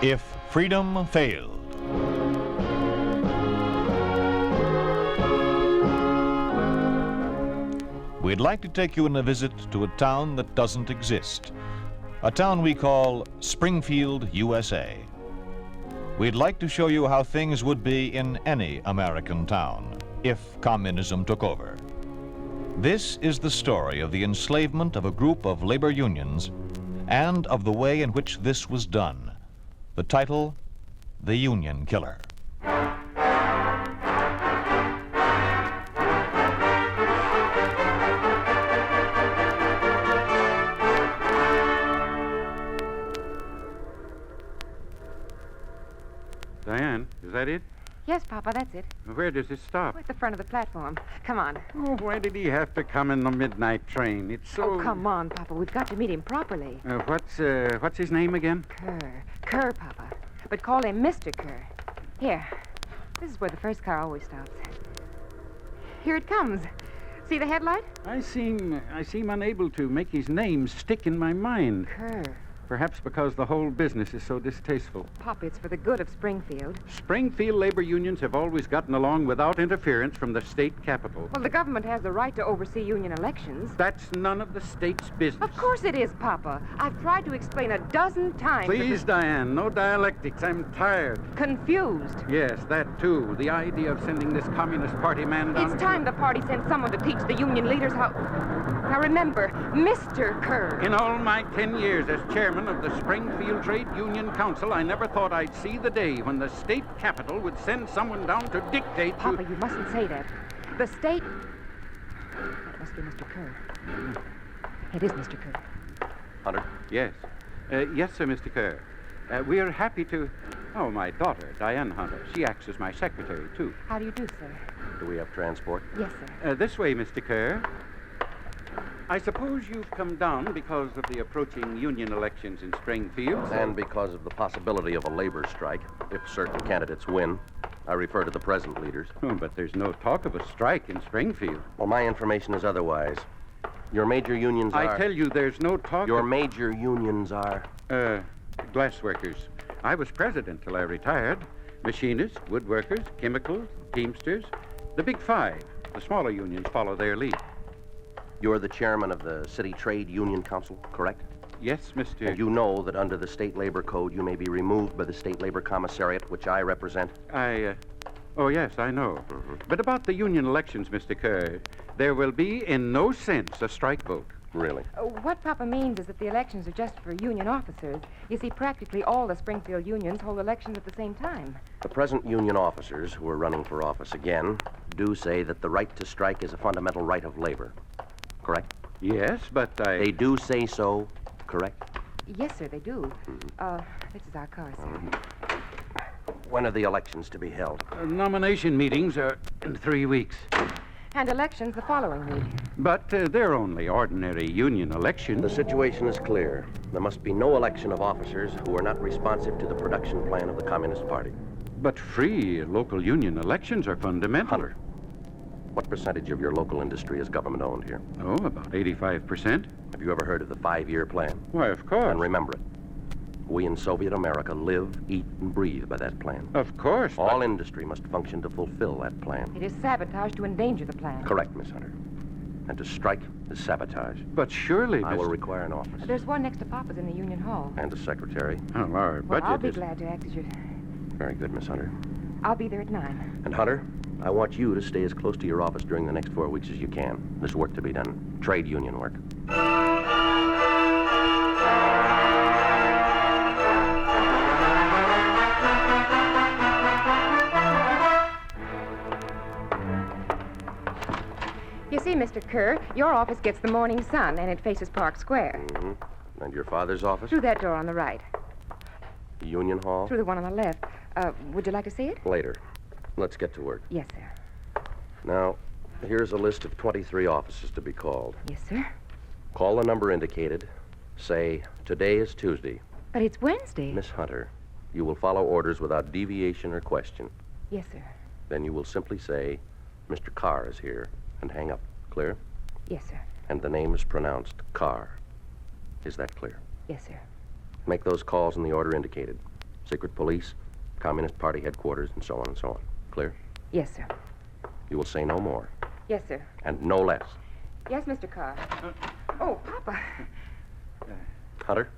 If Freedom Failed. We'd like to take you on a visit to a town that doesn't exist, a town we call Springfield, USA. We'd like to show you how things would be in any American town if communism took over. This is the story of the enslavement of a group of labor unions and of the way in which this was done. The title, The Union Killer. Diane, is that it? Yes, Papa, that's it. Where does it stop? We're at the front of the platform. Come on. Oh, why did he have to come in the midnight train? It's so... Oh, come on, Papa. We've got to meet him properly. What's his name again? Kerr, Papa. But call him Mr. Kerr. Here. This is where the first car always stops. Here it comes. See the headlight? I seem unable to make his name stick in my mind. Kerr. Perhaps because the whole business is so distasteful. Papa, it's for the good of Springfield. Springfield labor unions have always gotten along without interference from the state capital. Well, the government has the right to oversee union elections. That's none of the state's business. Of course it is, Papa. I've tried to explain a dozen times. Please, Diane, no dialectics. I'm tired. Confused. Yes, that too. The idea of sending this Communist Party man down... It's time the party sent someone to teach the union leaders how... Now remember, Mr. Kerr. In all my 10 years as chairman of the Springfield Trade Union Council, I never thought I'd see the day when the state capital would send someone down to dictate to... Papa, you mustn't say that. The state... That must be Mr. Kerr. It is Mr. Kerr. Hunter? Yes. Yes, sir, Mr. Kerr. We are happy to... Oh, my daughter, Diane Hunter. She acts as my secretary, too. How do you do, sir? Do we have transport? Yes, sir. This way, Mr. Kerr. I suppose you've come down because of the approaching union elections in Springfield. And because of the possibility of a labor strike, if certain candidates win. I refer to the present leaders. Oh, but there's no talk of a strike in Springfield. Well, my information is otherwise. Your major unions are... I tell you, there's no talk Your of... major unions are... glassworkers. I was president till I retired. Machinists, woodworkers, chemicals, teamsters. The big five. The smaller unions follow their lead. You're the chairman of the City Trade Union Council, correct? Yes, Mr. And you know that under the State Labor Code, you may be removed by the State Labor Commissariat, which I represent? Oh, yes, I know. Mm-hmm. But about the union elections, Mr. Kerr, there will be, in no sense, a strike vote. Really? What Papa means is that the elections are just for union officers. You see, practically all the Springfield unions hold elections at the same time. The present union officers who are running for office again do say that the right to strike is a fundamental right of labor. Correct? Yes, but They do say so, correct? Yes, sir, they do. This is our car, sir. When are the elections to be held? Nomination meetings are in 3 weeks. And elections the following week. But they're only ordinary union elections. The situation is clear. There must be no election of officers who are not responsive to the production plan of the Communist Party. But free local union elections are fundamental. Hunter, what percentage of your local industry is government-owned here? Oh, about 85%. Have you ever heard of the 5-year plan? Why, of course. And remember it. We in Soviet America live, eat, and breathe by that plan. Of course. All industry must function to fulfill that plan. It is sabotage to endanger the plan. Correct, Miss Hunter. And to strike is sabotage. But surely, I will require an office. There's one next to Papa's in the Union Hall. And a secretary. Oh, our budget I'll be is... glad to act as your... Very good, Miss Hunter. I'll be there at 9. And Hunter, I want you to stay as close to your office during the next 4 weeks as you can. There's work to be done. Trade union work. You see, Mr. Kerr, your office gets the morning sun, and it faces Park Square. Mm-hmm. And your father's office? Through that door on the right. The Union Hall? Through the one on the left. Would you like to see it? Later. Let's get to work. Yes, sir. Now, here's a list of 23 offices to be called. Yes, sir. Call the number indicated. Say, today is Tuesday. But it's Wednesday. Miss Hunter, you will follow orders without deviation or question. Yes, sir. Then you will simply say, Mr. Carr is here, and hang up. Clear? Yes, sir. And the name is pronounced Carr. Is that clear? Yes, sir. Make those calls in the order indicated. secret police, Communist Party headquarters, and so on and so on. Clear? Yes, sir. You will say no more, Yes, sir. and no less. Yes, Mr. Carr. Oh, Papa. Hunter?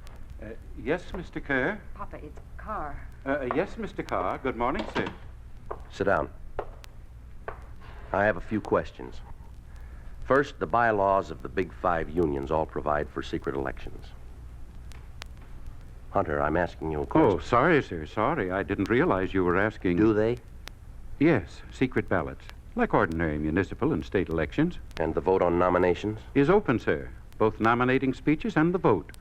Yes, Mr. Kerr. Papa, it's Carr. Yes, Mr. Carr. Good morning, sir. Sit down. I have a few questions. First, the bylaws of the Big Five unions all provide for secret elections. Hunter, I'm asking you a question. Oh, sorry, sir. Sorry. I didn't realize you were asking. Do they? Yes, secret ballots. Like ordinary municipal and state elections. And the vote on nominations? Is open, sir. Both nominating speeches and the vote.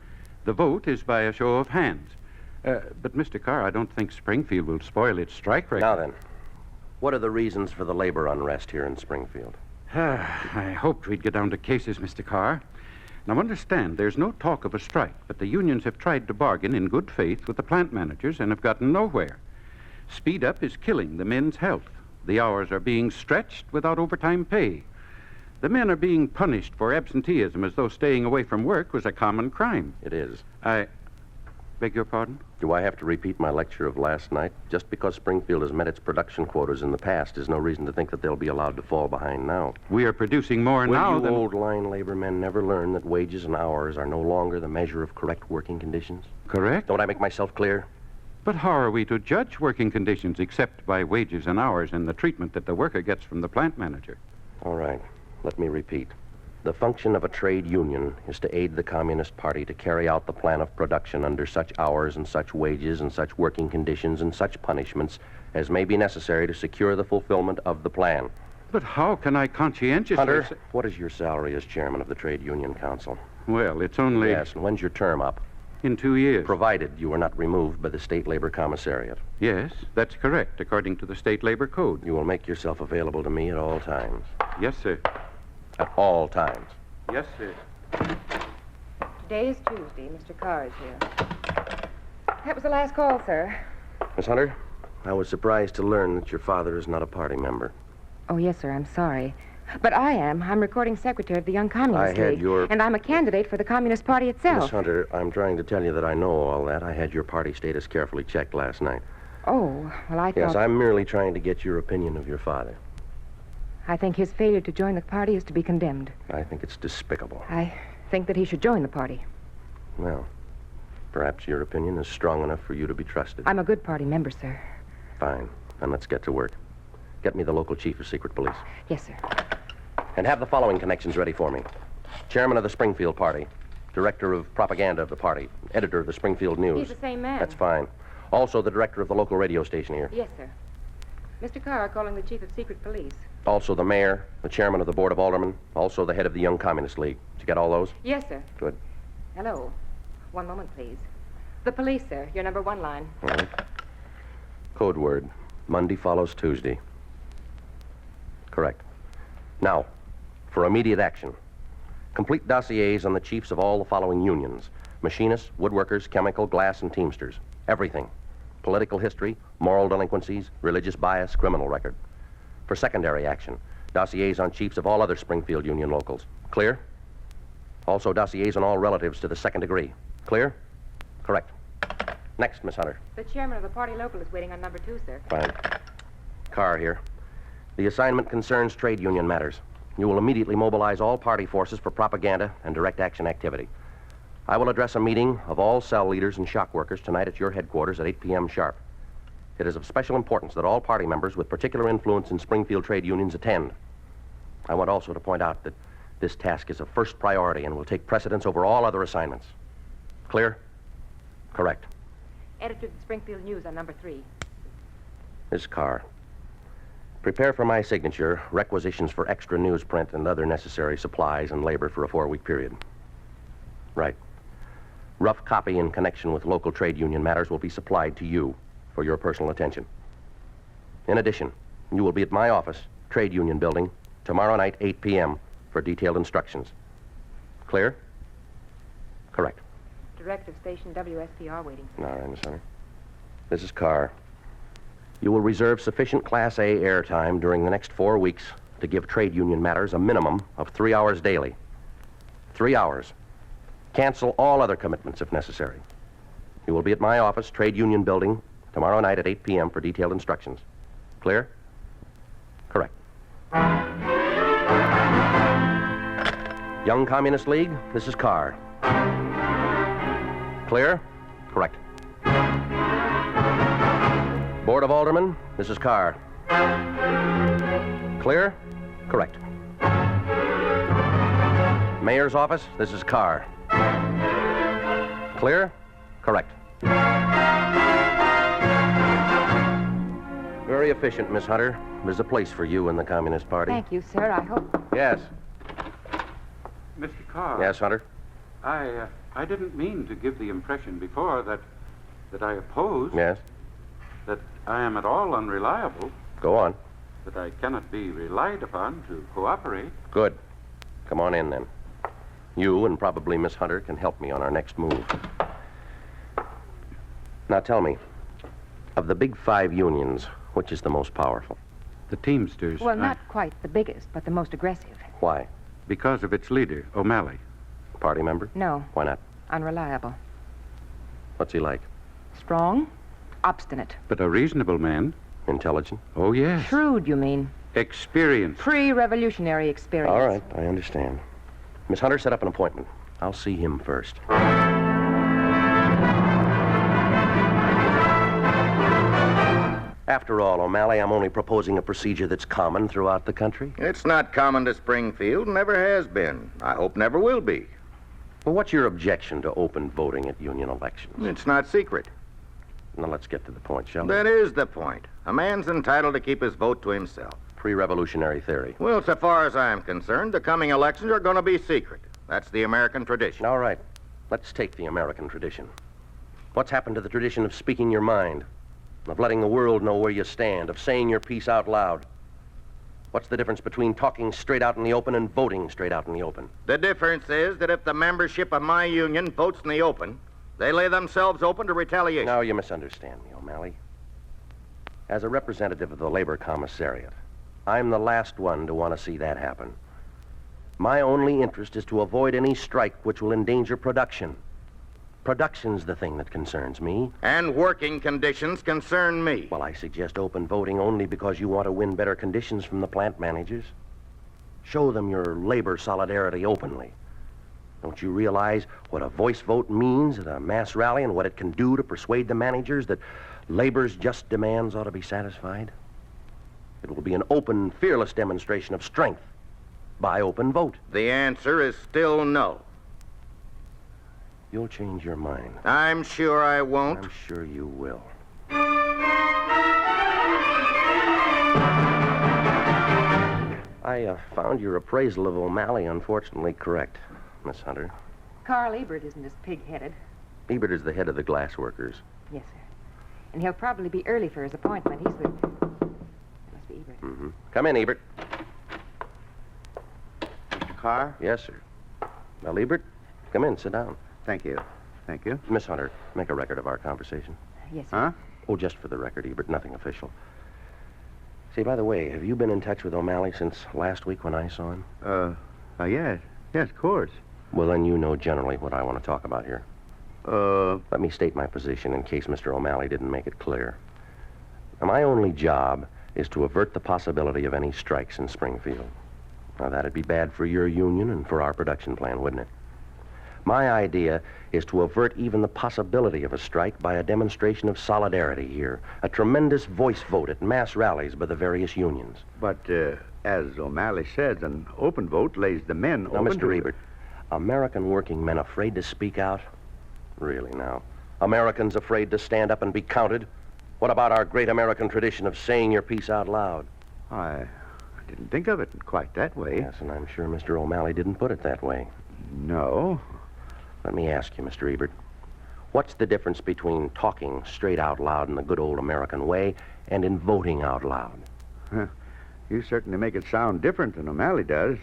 The vote is by a show of hands. But, Mr. Carr, I don't think Springfield will spoil its strike record. Now then, what are the reasons for the labor unrest here in Springfield? I hoped we'd get down to cases, Mr. Carr. Now, understand, there's no talk of a strike, but the unions have tried to bargain in good faith with the plant managers and have gotten nowhere. Speed up is killing the men's health. The hours are being stretched without overtime pay. The men are being punished for absenteeism as though staying away from work was a common crime. It is. I beg your pardon? Do I have to repeat my lecture of last night? Just because Springfield has met its production quotas in the past is no reason to think that they'll be allowed to fall behind now. We are producing more Will now you than... old line labor men never learn that wages and hours are no longer the measure of correct working conditions? Correct? Don't I make myself clear? But how are we to judge working conditions except by wages and hours and the treatment that the worker gets from the plant manager? All right. Let me repeat. The function of a trade union is to aid the Communist Party to carry out the plan of production under such hours and such wages and such working conditions and such punishments as may be necessary to secure the fulfillment of the plan. But how can I conscientiously... Hunter, what is your salary as chairman of the Trade Union Council? Well, it's only... Yes, and when's your term up? In 2 years. Provided you are not removed by the State Labor Commissariat. Yes, that's correct, according to the State Labor Code. You will make yourself available to me at all times. Yes, sir. At all times. Yes, sir. Today is Tuesday. Mr. Carr is here. That was the last call, sir. Miss Hunter, I was surprised to learn that your father is not a party member. Oh, yes, sir. I'm sorry. But I am. I'm recording secretary of the Young Communist I had League. your- And I'm a candidate for the Communist Party itself. Miss Hunter, I'm trying to tell you that I know all that. I had your party status carefully checked last night. Oh, well, I thought... Yes, I'm merely trying to get your opinion of your father. I think his failure to join the party is to be condemned. I think it's despicable. I think that he should join the party. Well, perhaps your opinion is strong enough for you to be trusted. I'm a good party member, sir. Fine. Then let's get to work. Get me the local chief of secret police. Yes, sir. And have the following connections ready for me. Chairman of the Springfield Party, director of propaganda of the party, editor of the Springfield News. He's the same man. That's fine. Also the director of the local radio station here. Yes, sir. Mr. Carr calling the chief of secret police. Also the mayor, the chairman of the board of aldermen, also the head of the Young Communist League. Did you get all those? Yes, sir. Good. Hello. One moment, please. The police, sir. Your number 1 line. All right. Code word. Monday follows Tuesday. Correct. Now, for immediate action. Complete dossiers on the chiefs of all the following unions. Machinists, woodworkers, chemical, glass, and teamsters. Everything. Political history, moral delinquencies, religious bias, criminal record. For secondary action, dossiers on chiefs of all other Springfield Union locals. Clear? Also dossiers on all relatives to the second degree. Clear? Correct. Next, Miss Hunter. The chairman of the party local is waiting on number 2, sir. Fine. Carr here. The assignment concerns trade union matters. You will immediately mobilize all party forces for propaganda and direct action activity. I will address a meeting of all cell leaders and shock workers tonight at your headquarters at 8 p.m. sharp. It is of special importance that all party members with particular influence in Springfield trade unions attend. I want also to point out that this task is of first priority and will take precedence over all other assignments. Clear? Correct. Editor of the Springfield News on number 3. Miss Carr, prepare for my signature requisitions for extra newsprint and other necessary supplies and labor for a 4-week period. Right. Rough copy in connection with local trade union matters will be supplied to you for your personal attention. In addition, you will be at my office, Trade Union Building, tomorrow night, 8 p.m., for detailed instructions. Clear? Correct. Director of station WSPR waiting. All right, Miss Hunter. This is Carr. You will reserve sufficient Class A airtime during the next 4 weeks to give trade union matters a minimum of 3 hours daily. 3 hours. Cancel all other commitments if necessary. You will be at my office, Trade Union Building, Tomorrow night at 8 p.m. for detailed instructions. Clear? Correct. Young Communist League, this is Carr. Clear? Correct. Board of Aldermen, this is Carr. Clear? Correct. Mayor's office, this is Carr. Clear? Correct. Very efficient, Miss Hunter. There's a place for you in the Communist Party. Thank you, sir. I hope. Yes. Mr. Carr. Yes, Hunter? I didn't mean to give the impression before that I oppose. Yes. That I am at all unreliable. Go on. That I cannot be relied upon to cooperate. Good. Come on in, then. You and probably Miss Hunter can help me on our next move. Now tell me, of the big 5 unions, which is the most powerful? The Teamsters. Well, not quite the biggest, but the most aggressive. Why? Because of its leader, O'Malley. Party member? No. Why not? Unreliable. What's he like? Strong. Obstinate. But a reasonable man. Intelligent? Oh, yes. Shrewd, you mean. Experienced. Pre-revolutionary experience. All right, I understand. Miss Hunter, set up an appointment. I'll see him first. After all, O'Malley, I'm only proposing a procedure that's common throughout the country. It's not common to Springfield, never has been. I hope never will be. Well, what's your objection to open voting at union elections? It's not secret. Now, let's get to the point, shall we? That is the point. A man's entitled to keep his vote to himself. Pre-revolutionary theory. Well, so far as I'm concerned, the coming elections are going to be secret. That's the American tradition. All right. Let's take the American tradition. What's happened to the tradition of speaking your mind, of letting the world know where you stand, of saying your piece out loud? What's the difference between talking straight out in the open and voting straight out in the open? The difference is that if the membership of my union votes in the open, they lay themselves open to retaliation. No, you misunderstand me, O'Malley. As a representative of the Labor Commissariat, I'm the last one to want to see that happen. My only interest is to avoid any strike which will endanger production. Production's the thing that concerns me. And working conditions concern me. Well, I suggest open voting only because you want to win better conditions from the plant managers. Show them your labor solidarity openly. Don't you realize what a voice vote means at a mass rally and what it can do to persuade the managers that labor's just demands ought to be satisfied? It will be an open, fearless demonstration of strength by open vote. The answer is still no. You'll change your mind. I'm sure I won't. I'm sure you will. I found your appraisal of O'Malley unfortunately correct, Miss Hunter. Carl Ebert isn't as pig-headed. Ebert is the head of the glass workers. Yes, sir. And he'll probably be early for his appointment. He's with... That must be Ebert. Mm-hmm. Come in, Ebert. Mr. Carr? Yes, sir. Well, Ebert, come in, sit down. Thank you. Thank you. Miss Hunter, make a record of our conversation. Yes, sir. Huh? Oh, just for the record, Ebert, nothing official. Say, by the way, have you been in touch with O'Malley since last week when I saw him? Yes. Yes, of course. Well, then you know generally what I want to talk about here. Let me state my position in case Mr. O'Malley didn't make it clear. Now, my only job is to avert the possibility of any strikes in Springfield. Now, that'd be bad for your union and for our production plan, wouldn't it? My idea is to avert even the possibility of a strike by a demonstration of solidarity here, a tremendous voice vote at mass rallies by the various unions. But, as O'Malley says, an open vote lays the men Now, open Mr. Ebert, American working men afraid to speak out? Really, now? Americans afraid to stand up and be counted? What about our great American tradition of saying your piece out loud? I didn't think of it quite that way. Yes, and I'm sure Mr. O'Malley didn't put it that way. No. Let me ask you, Mr. Ebert, what's the difference between talking straight out loud in the good old American way and in voting out loud? You certainly make it sound different than O'Malley does.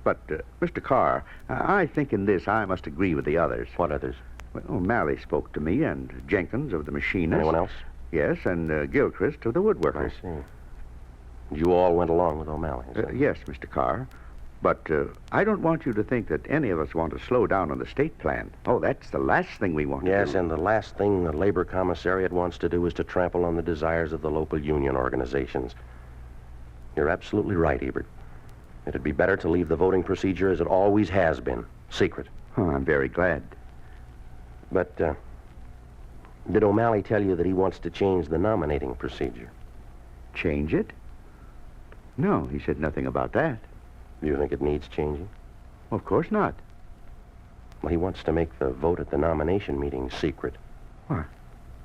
But, Mr. Carr, I think in this I must agree with the others. What others? Well, O'Malley spoke to me and Jenkins of the machinists. Anyone else? Yes, and Gilchrist of the woodworkers. I see. You all went along with O'Malley, is that? Yes, Mr. Carr. But I don't want you to think that any of us want to slow down on the state plan. Oh, that's the last thing we want to do. Yes, and the last thing the Labor Commissariat wants to do is to trample on the desires of the local union organizations. You're absolutely right, Ebert. It'd be better to leave the voting procedure as it always has been, secret. Oh, I'm very glad. But, did O'Malley tell you that he wants to change the nominating procedure? Change it? No, he said nothing about that. Do you think it needs changing? Of course not. Well, he wants to make the vote at the nomination meeting secret. Why,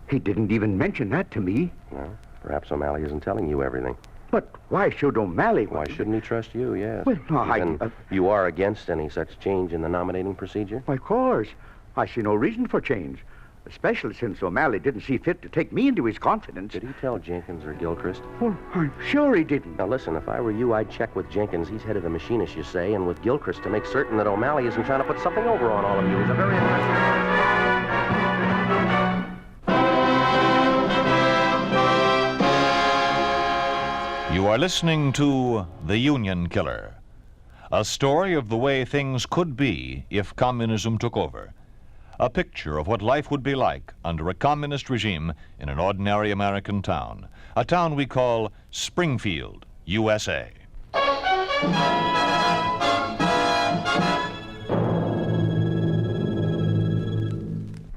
he didn't even mention that to me. Well, perhaps O'Malley isn't telling you everything. But why should O'Malley... Why shouldn't he trust you, yes? Well, no, Then you are against any such change in the nominating procedure? Of course. I see no reason for change. Especially since O'Malley didn't see fit to take me into his confidence. Did he tell Jenkins or Gilchrist? Well, I'm sure he didn't. Now, listen, if I were you, I'd check with Jenkins. He's head of the machinists, you say, and with Gilchrist to make certain that O'Malley isn't trying to put something over on all of you. He's a very You are listening to The Union Killer, a story of the way things could be if communism took over. A picture of what life would be like under a communist regime in an ordinary American town. A town we call Springfield, USA.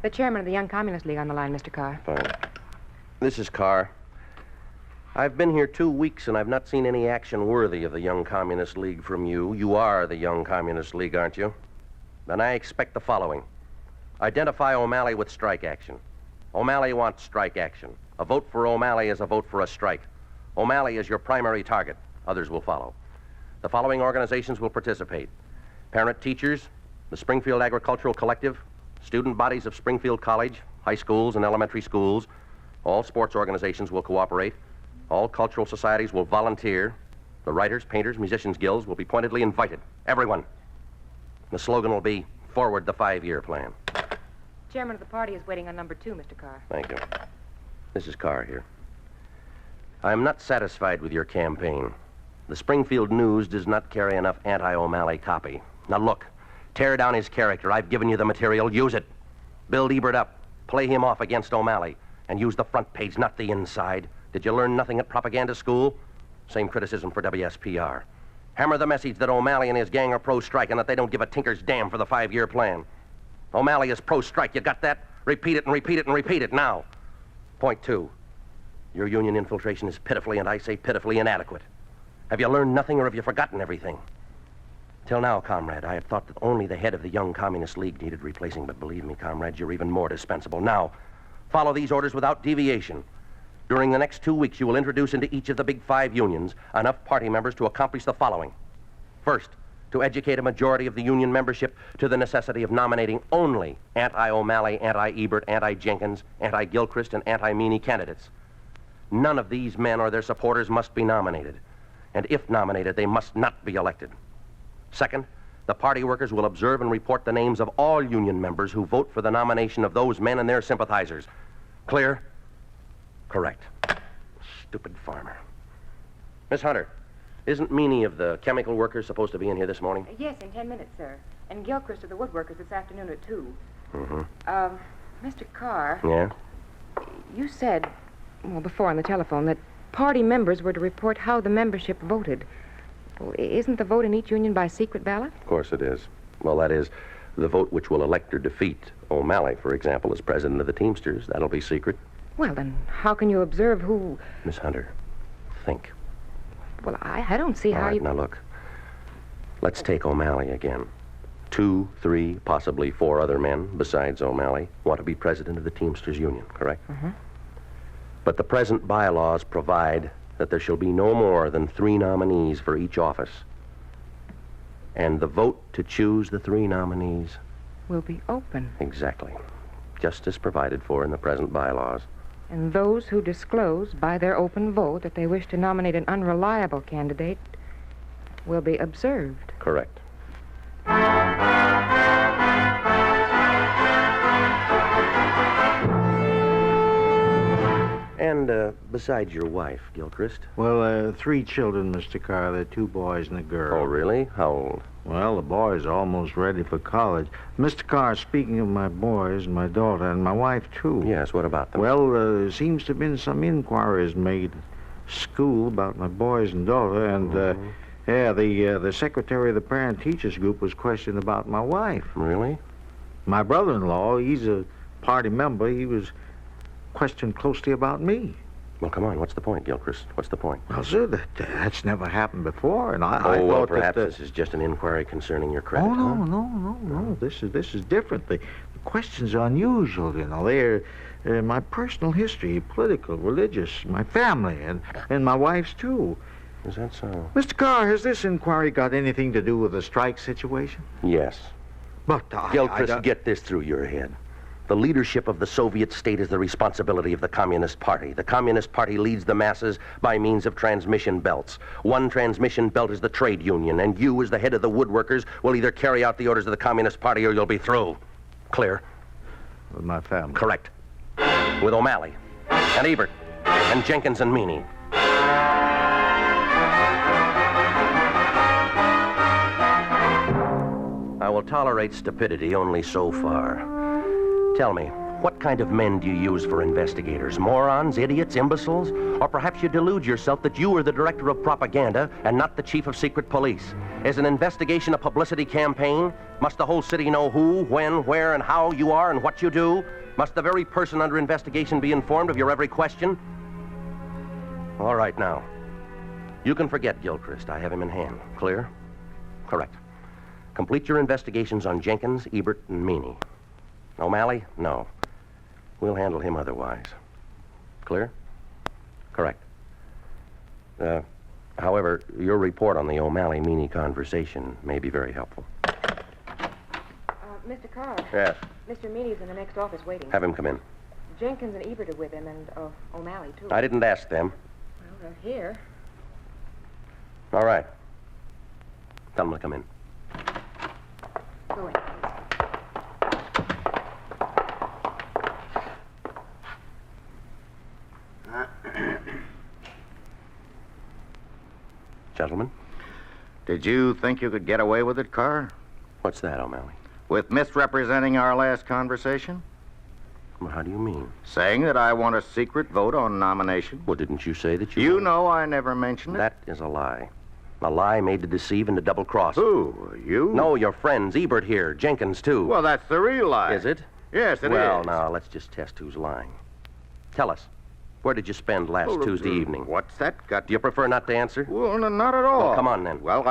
The chairman of the Young Communist League on the line, Mr. Carr. Fine. This is Carr. I've been here 2 weeks, and I've not seen any action worthy of the Young Communist League from you. You are the Young Communist League, aren't you? Then I expect the following. Identify O'Malley with strike action. O'Malley wants strike action. A vote for O'Malley is a vote for a strike. O'Malley is your primary target. Others will follow. The following organizations will participate. Parent teachers, the Springfield Agricultural Collective, student bodies of Springfield College, high schools and elementary schools. All sports organizations will cooperate. All cultural societies will volunteer. The writers, painters, musicians' guilds will be pointedly invited. Everyone. The slogan will be, forward the 5-year plan. Chairman of the party is waiting on number 2, Mr. Carr. Thank you. This is Carr here. I am not satisfied with your campaign. The Springfield News does not carry enough anti-O'Malley copy. Now look, tear down his character. I've given you the material. Use it. Build Ebert up. Play him off against O'Malley. And use the front page, not the inside. Did you learn nothing at propaganda school? Same criticism for WSPR. Hammer the message that O'Malley and his gang are pro-strike and that they don't give a tinker's damn for the 5-year plan. O'Malley is pro-strike. You got that? Repeat it and repeat it and repeat it now. Point 2. Your union infiltration is pitifully, and I say pitifully, inadequate. Have you learned nothing or have you forgotten everything? Till now, comrade, I had thought that only the head of the Young Communist League needed replacing, but believe me, comrade, you're even more dispensable. Now, follow these orders without deviation. During the next 2 weeks, you will introduce into each of the big 5 unions enough party members to accomplish the following. First, to educate a majority of the union membership to the necessity of nominating only anti-O'Malley, anti-Ebert, anti-Jenkins, anti-Gilchrist, and anti-Meany candidates. None of these men or their supporters must be nominated. And if nominated, they must not be elected. Second, the party workers will observe and report the names of all union members who vote for the nomination of those men and their sympathizers. Clear? Correct. Stupid farmer. Miss Hunter, isn't Meany of the chemical workers supposed to be in here this morning? Yes, in 10 minutes, sir. And Gilchrist of the woodworkers this afternoon at 2. Mm-hmm. Mr. Carr. Yeah? You said, well, before on the telephone, that party members were to report how the membership voted. Well, isn't the vote in each union by secret ballot? Of course it is. Well, that is, the vote which will elect or defeat O'Malley, for example, as president of the Teamsters. That'll be secret. Well, then how can you observe who... Miss Hunter, think. Well, I don't see All how right, you... now look. Let's take O'Malley again. 2, 3, possibly 4 other men, besides O'Malley, want to be president of the Teamsters Union, correct? Mm-hmm. But the present bylaws provide that there shall be no more than 3 nominees for each office. And the vote to choose the 3 nominees... will be open. Exactly. Just as provided for in the present bylaws. And those who disclose by their open vote that they wish to nominate an unreliable candidate will be observed. Correct. And besides your wife, Gilchrist? Well, 3 children, Mr. Carr. They're 2 boys and a girl. Oh, really? How old? Well, the boys are almost ready for college. Mr. Carr, speaking of my boys, my daughter, and my wife, too. Yes, what about them? Well, there seems to have been some inquiries made at school about my boys and daughter, and, the secretary of the parent-teachers group was questioned about my wife. Really? My brother-in-law, he's a party member, he was questioned closely about me. Well, come on, what's the point, Gilchrist? What's the point? Well, sir, that's never happened before, and I well, thought perhaps that... this is just an inquiry concerning your credit, Oh, huh? no. This is different. The questions are unusual, you know. They're my personal history, political, religious, my family, and my wife's, too. Is that so? Mr. Carr, has this inquiry got anything to do with the strike situation? Yes. But Gilchrist, get this through your head. The leadership of the Soviet state is the responsibility of the Communist Party. The Communist Party leads the masses by means of transmission belts. One transmission belt is the trade union, and you, as the head of the woodworkers, will either carry out the orders of the Communist Party or you'll be through. Clear? With my family. Correct. With O'Malley, and Ebert, and Jenkins and Meany. I will tolerate stupidity only so far. Tell me, what kind of men do you use for investigators? Morons, idiots, imbeciles? Or perhaps you delude yourself that you are the director of propaganda and not the chief of secret police? Is an investigation a publicity campaign? Must the whole city know who, when, where, and how you are and what you do? Must the very person under investigation be informed of your every question? All right, now. You can forget Gilchrist. I have him in hand. Clear? Correct. Complete your investigations on Jenkins, Ebert, and Meany. O'Malley? No. We'll handle him otherwise. Clear? Correct. However, your report on the O'Malley-Meany conversation may be very helpful. Mr. Carr. Yes. Mr. Meany's in the next office waiting. Have him come in. Jenkins and Ebert are with him, and O'Malley, too. I didn't ask them. Well, they're here. All right. Tell them to come in. Go in, please. Gentlemen, Did you think you could get away with it, Carr? what's that, O'Malley? With misrepresenting our last conversation? Well, how do you mean? Saying that I want a secret vote on nomination? Well, didn't you say that you... You know I never mentioned it. That is a lie. A lie made to deceive and to double-cross. Who? You? No, your friends, Ebert here, Jenkins, too. Well, that's the real lie. Is it? Yes, it is. Well, now, let's just test who's lying. Tell us, where did you spend last Well, Tuesday evening? What's that got? Do you prefer not to answer? Well, not at all. Well, come on, then. Well,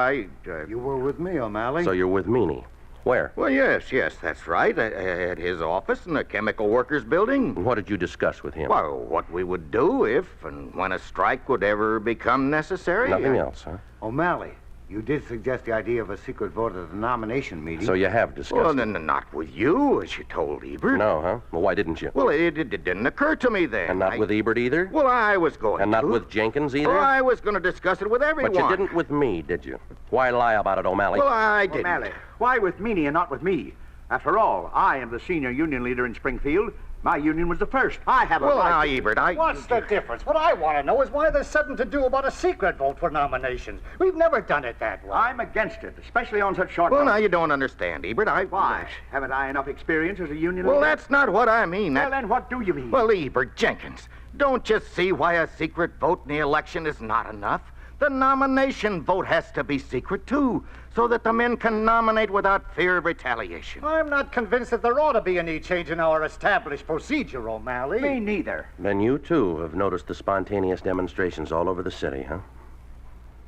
You were with me, O'Malley. So you're with Meany. Where? Well, yes, that's right. At his office in the Chemical Workers Building. What did you discuss with him? Well, what we would do if and when a strike would ever become necessary. Nothing else, huh? O'Malley, you did suggest the idea of a secret vote at the nomination meeting. So you have discussed Well, it. then not with you, as you told Ebert. No, huh? Well, why didn't you? Well, it didn't occur to me then. And not with Ebert either? Well, I was going And not to. with Jenkins either? Well, I was going to discuss it with everyone. But you didn't with me, did you? Why lie about it, O'Malley? Well, I didn't. O'Malley, why with Meany and not with me? After all, I am the senior union leader in Springfield. My union was the first. I have a Well, right now, to... Ebert, What's the difference? What I want to know is why there's something to do about a secret vote for nominations. We've never done it that way. I'm against it, especially on such short Well, now notice. you don't understand, Ebert. Why? Haven't I enough experience as a union Well, leader? that's not what I mean. Well, then what do you mean? Well, Ebert Jenkins, don't you see why a secret vote in the election is not enough? The nomination vote has to be secret, too, so that the men can nominate without fear of retaliation. I'm not convinced that there ought to be any change in our established procedure, O'Malley. Me neither. Then you, too, have noticed the spontaneous demonstrations all over the city, huh?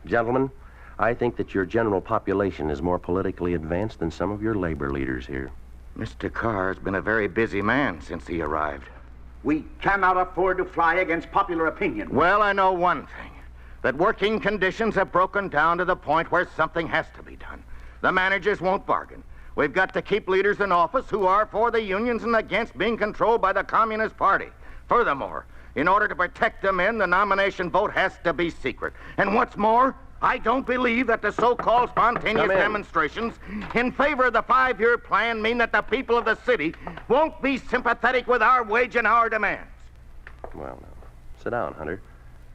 Gentlemen, I think that your general population is more politically advanced than some of your labor leaders here. Mr. Carr's been a very busy man since he arrived. We cannot afford to fly against popular opinion. Well, I know one thing. That working conditions have broken down to the point where something has to be done. The managers won't bargain. We've got to keep leaders in office who are for the unions and against being controlled by the Communist Party. Furthermore, in order to protect the men, the nomination vote has to be secret. And what's more, I don't believe that the so-called spontaneous demonstrations in favor of the 5-year plan mean that the people of the city won't be sympathetic with our wage and our demands. Well, now, Sit down, Hunter.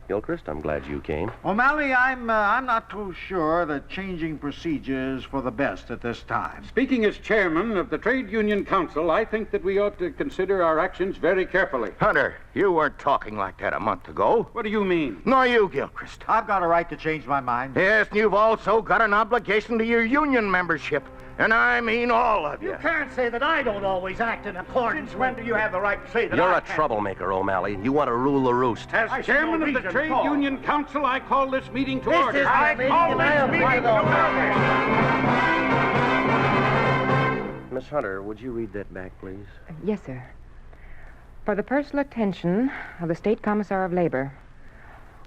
Gilchrist, I'm glad you came. O'Malley, I'm not too sure that changing procedures for the best at this time. Speaking as chairman of the Trade Union Council, I think that we ought to consider our actions very carefully. Hunter, you weren't talking like that a month ago. What do you mean? Nor you, Gilchrist. I've got a right to change my mind. Yes, and you've also got an obligation to your union membership. And I mean all of you. You can't say that I don't always act in accordance. Since when do you have the right to say that You're I a can't? troublemaker, O'Malley. You want to rule the roost. As I see chairman no of the reason Trade at all. Union Council, I call this meeting to This order. is my meeting, and I am going to order. Miss Hunter, would you read that back, please? Yes, sir. For the personal attention of the State Commissar of Labor,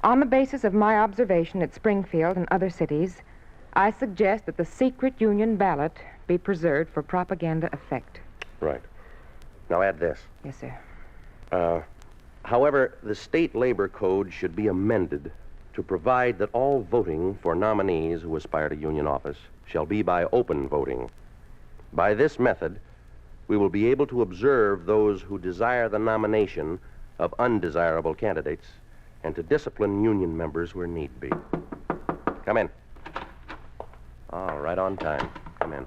on the basis of my observation at Springfield and other cities, I suggest that the secret union ballot be preserved for propaganda effect. Right. Now add this. Yes, sir. However, the state labor code should be amended to provide that all voting for nominees who aspire to union office shall be by open voting. By this method, we will be able to observe those who desire the nomination of undesirable candidates and to discipline union members where need be. Come in. Oh, right on time. Come in.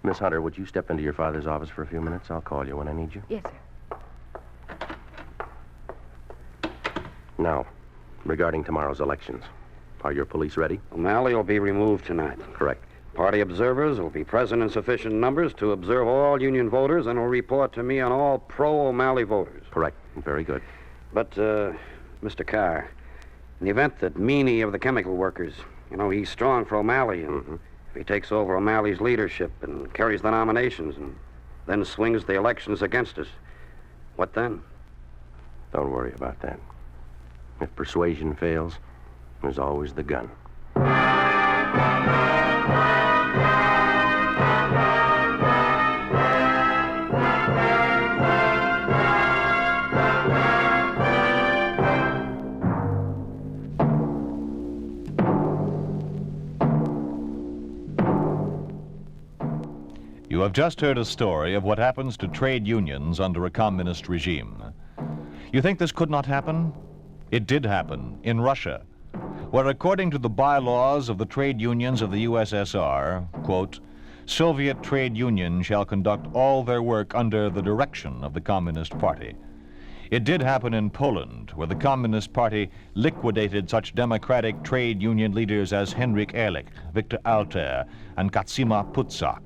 Miss Hunter, would you step into your father's office for a few minutes? I'll call you when I need you. Yes, sir. Now, regarding tomorrow's elections, are your police ready? O'Malley will be removed tonight. Correct. Party observers will be present in sufficient numbers to observe all union voters and will report to me on all pro-O'Malley voters. Correct. Very good. But, Mr. Carr, in the event that Meany of the chemical workers, he's strong for O'Malley, and if he takes over O'Malley's leadership and carries the nominations and then swings the elections against us, what then? Don't worry about that. If persuasion fails, there's always the gun. You have just heard a story of what happens to trade unions under a communist regime. You think this could not happen? It did happen in Russia, where according to the bylaws of the trade unions of the USSR, quote, Soviet trade unions shall conduct all their work under the direction of the Communist Party. It did happen in Poland, where the Communist Party liquidated such democratic trade union leaders as Henryk Ehrlich, Viktor Alter, and Katsima Putzak.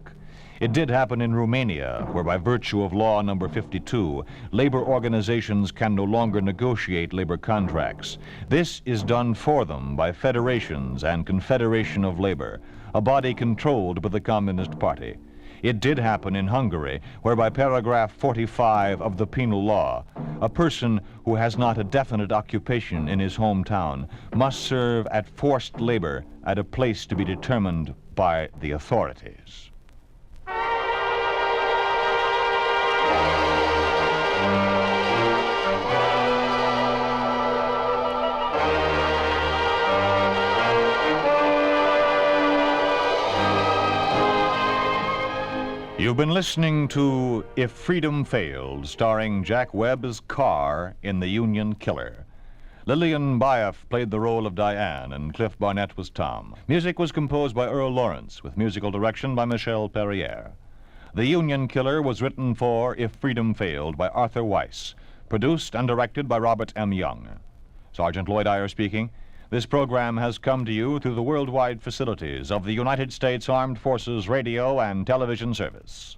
It did happen in Romania, where by virtue of law number 52, labor organizations can no longer negotiate labor contracts. This is done for them by federations and Confederation of Labor, a body controlled by the Communist Party. It did happen in Hungary, where by paragraph 45 of the penal law, a person who has not a definite occupation in his hometown must serve at forced labor at a place to be determined by the authorities. You've been listening to If Freedom Failed, starring Jack Webb as Carr in The Union Killer. Lillian Baeff played the role of Diane, and Cliff Barnett was Tom. Music was composed by Earl Lawrence, with musical direction by Michelle Perrier. The Union Killer was written for If Freedom Failed by Arthur Weiss, produced and directed by Robert M. Young. Sergeant Lloyd Iyer speaking. This program has come to you through the worldwide facilities of the United States Armed Forces Radio and Television Service.